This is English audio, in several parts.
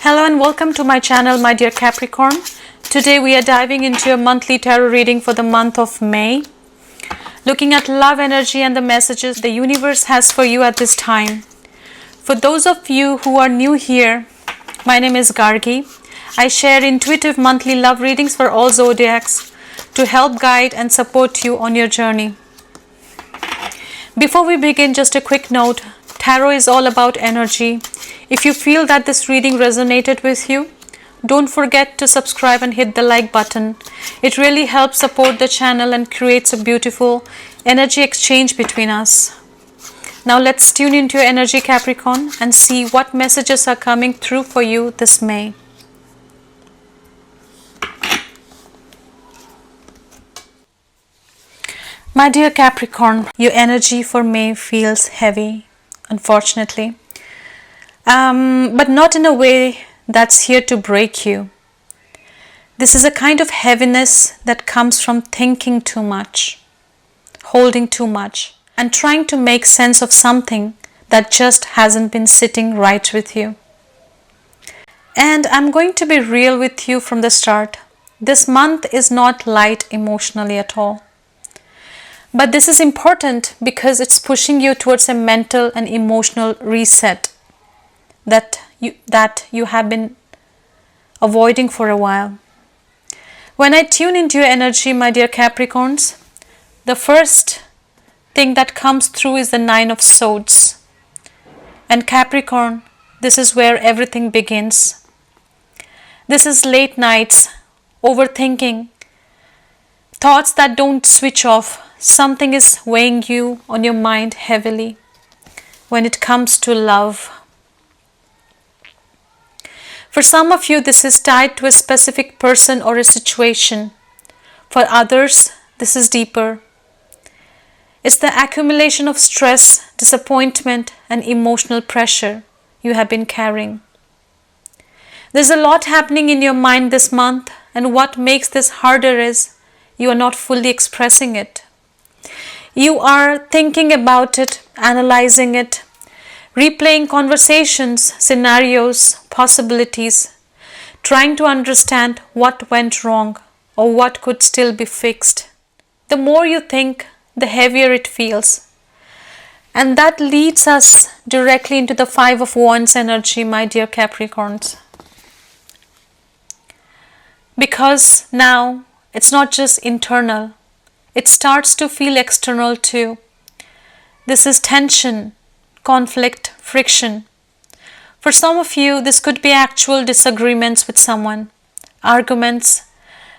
Hello and welcome to my channel, my dear Capricorn. Today we are diving into a monthly tarot reading for the month of May, looking at love energy and the messages the universe has for you at this time. For those of you who are new here, my name is Gargi. I share intuitive monthly love readings for all zodiacs to help guide and support you on your journey. Before we begin, just a quick note. Tarot is all about energy. If you feel that this reading resonated with you, don't forget to subscribe and hit the like button. It really helps support the channel and creates a beautiful energy exchange between us. Now let's tune into your energy, Capricorn, and see what messages are coming through for you this May. My dear Capricorn, your energy for May feels heavy, unfortunately. But not in a way that's here to break you. This is a kind of heaviness that comes from thinking too much, holding too much, and trying to make sense of something that just hasn't been sitting right with you. And I'm going to be real with you from the start. This month is not light emotionally at all. But this is important because it's pushing you towards a mental and emotional reset that you have been avoiding for a while. When I tune into your energy, my dear Capricorns, the first thing that comes through is the Nine of Swords. And Capricorn, this is where everything begins. This is late nights, overthinking, thoughts that don't switch off. Something is weighing you on your mind heavily when it comes to love. For some of you, this is tied to a specific person or a situation. For others, this is deeper. It's the accumulation of stress, disappointment, and emotional pressure you have been carrying. There's a lot happening in your mind this month, and what makes this harder is you are not fully expressing it. You are thinking about it, analyzing it, replaying conversations, scenarios, possibilities, trying to understand what went wrong or what could still be fixed. The more you think, the heavier it feels. And that leads us directly into the Five of Wands energy, my dear Capricorns. Because now it's not just internal. It starts to feel external too. This is tension, conflict, friction. For some of you, this could be actual disagreements with someone, arguments,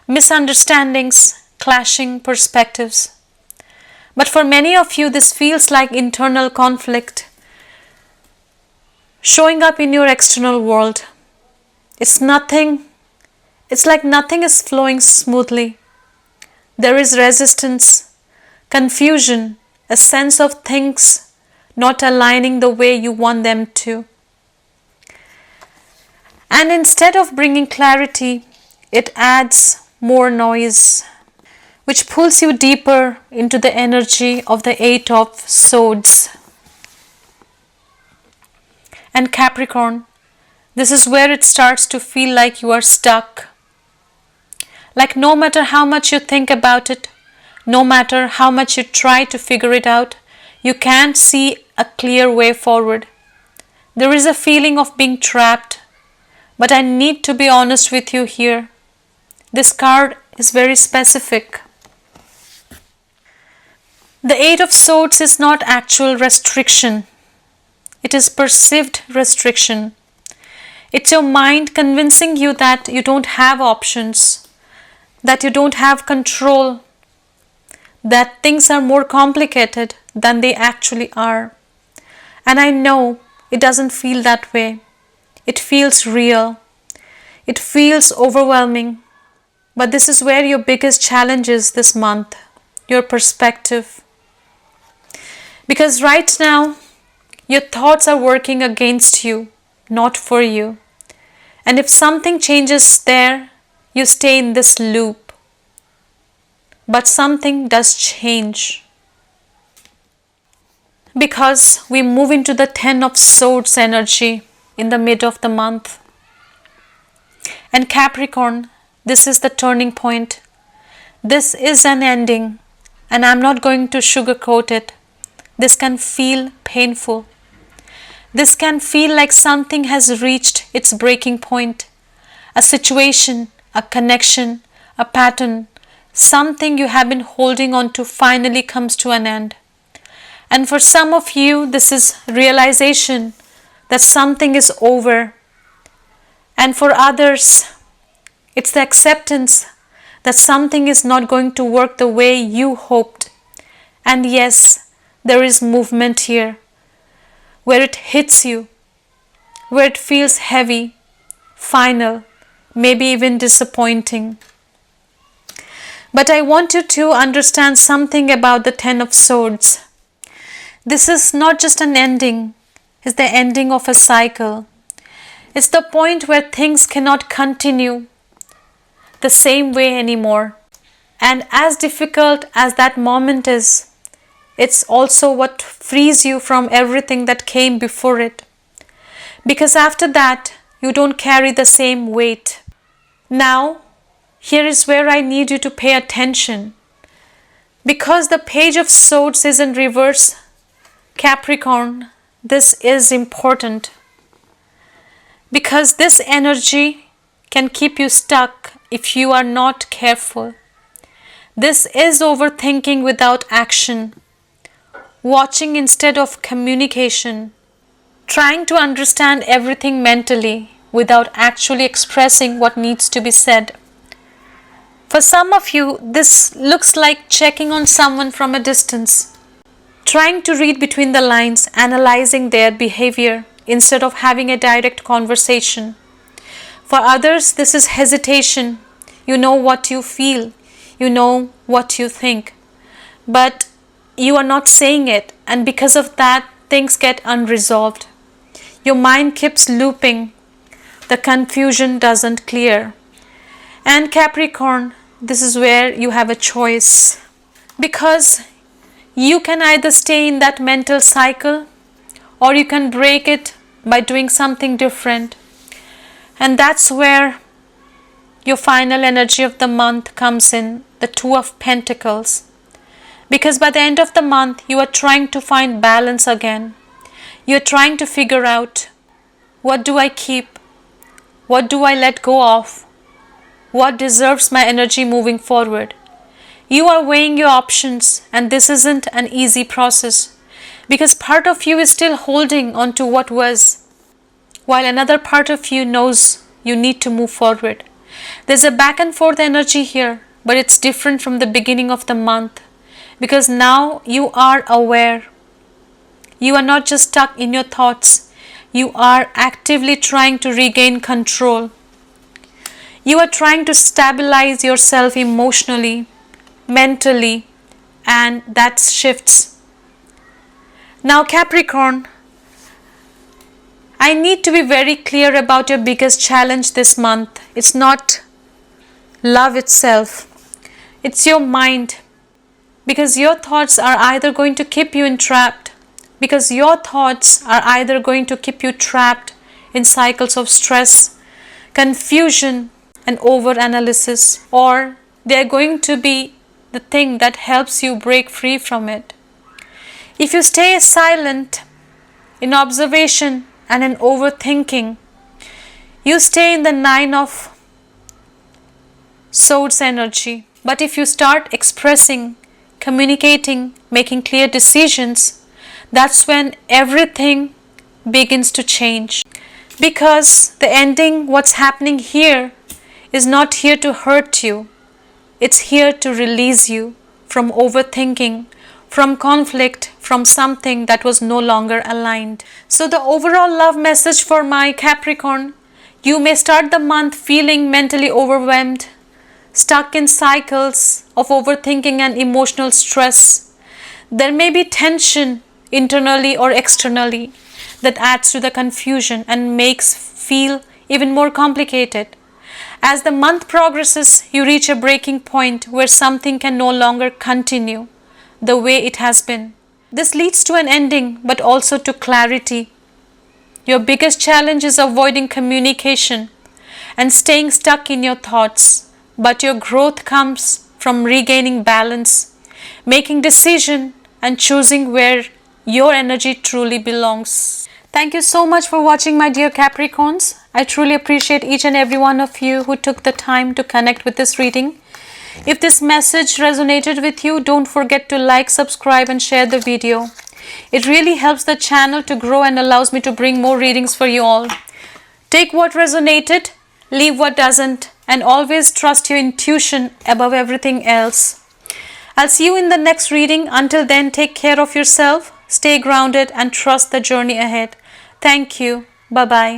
misunderstandings, clashing perspectives. But for many of you, this feels like internal conflict showing up in your external world. It's like nothing is flowing smoothly. There is resistance, confusion, a sense of things not aligning the way you want them to. And instead of bringing clarity, it adds more noise, which pulls you deeper into the energy of the Eight of Swords. And Capricorn, this is where it starts to feel like you are stuck. Like no matter how much you think about it, no matter how much you try to figure it out, you can't see a clear way forward. There is a feeling of being trapped, but I need to be honest with you here. This card is very specific. The Eight of Swords is not actual restriction. It is perceived restriction. It's your mind convincing you that you don't have options, that you don't have control, that things are more complicated than they actually are. And I know it doesn't feel that way. It feels real. It feels overwhelming. But this is where your biggest challenge is this month, your perspective. Because right now, your thoughts are working against you, not for you. And if something changes there, you stay in this loop. But something does change. Because we move into the Ten of Swords energy in the mid of the month. And Capricorn, this is the turning point. This is an ending, and I'm not going to sugarcoat it. This can feel painful. This can feel like something has reached its breaking point. A situation, a connection, a pattern, something you have been holding on to finally comes to an end. And for some of you, this is realization that something is over. And for others, it's the acceptance that something is not going to work the way you hoped. And yes, there is movement here, where it hits you, where it feels heavy, final, maybe even disappointing. But I want you to understand something about the Ten of Swords. This is not just an ending, it's the ending of a cycle. It's the point where things cannot continue the same way anymore. And as difficult as that moment is, it's also what frees you from everything that came before it. Because after that, you don't carry the same weight. Now, here is where I need you to pay attention. Because the Page of Swords is in reverse, Capricorn, this is important. Because this energy can keep you stuck if you are not careful. This is overthinking without action, watching instead of communication, trying to understand everything mentally without actually expressing what needs to be said. For some of you, this looks like checking on someone from a distance, trying to read between the lines, analyzing their behavior instead of having a direct conversation. For others, this is hesitation. You know what you feel, you know what you think, but you are not saying it, and because of that, things get unresolved. Your mind keeps looping. The confusion doesn't clear. And Capricorn, this is where you have a choice. Because you can either stay in that mental cycle or you can break it by doing something different. And that's where your final energy of the month comes in, the Two of Pentacles. Because by the end of the month, you are trying to find balance again. You're trying to figure out, what do I keep? What do I let go of? What deserves my energy moving forward? You are weighing your options, and this isn't an easy process because part of you is still holding on to what was, while another part of you knows you need to move forward. There's a back and forth energy here, but it's different from the beginning of the month because now you are aware. You are not just stuck in your thoughts. You are actively trying to regain control. You are trying to stabilize yourself emotionally, mentally, and that shifts. Now, Capricorn, I need to be very clear about your biggest challenge this month. It's not love itself, it's your mind. Because your thoughts are either going to keep you entrapped, because your thoughts are either going to keep you trapped in cycles of stress, confusion, and overanalysis, or they are going to be the thing that helps you break free from it. If you stay silent in observation and in overthinking, you stay in the Nine of Swords energy. But if you start expressing, communicating, making clear decisions, that's when everything begins to change. Because the ending, what's happening here, is not here to hurt you. It's here to release you from overthinking, from conflict, from something that was no longer aligned. So the overall love message for my Capricorn, you may start the month feeling mentally overwhelmed, stuck in cycles of overthinking and emotional stress. There may be tension internally or externally that adds to the confusion and makes feel even more complicated. As the month progresses, you reach a breaking point where something can no longer continue the way it has been. This leads to an ending, but also to clarity. Your biggest challenge is avoiding communication and staying stuck in your thoughts. But your growth comes from regaining balance, making decision and choosing where your energy truly belongs. Thank you so much for watching, my dear Capricorns. I truly appreciate each and every one of you who took the time to connect with this reading. If this message resonated with you, don't forget to like, subscribe and share the video. It really helps the channel to grow and allows me to bring more readings for you all. Take what resonated, leave what doesn't, and always trust your intuition above everything else. I'll see you in the next reading. Until then, take care of yourself, stay grounded and trust the journey ahead. Thank you. Bye-bye.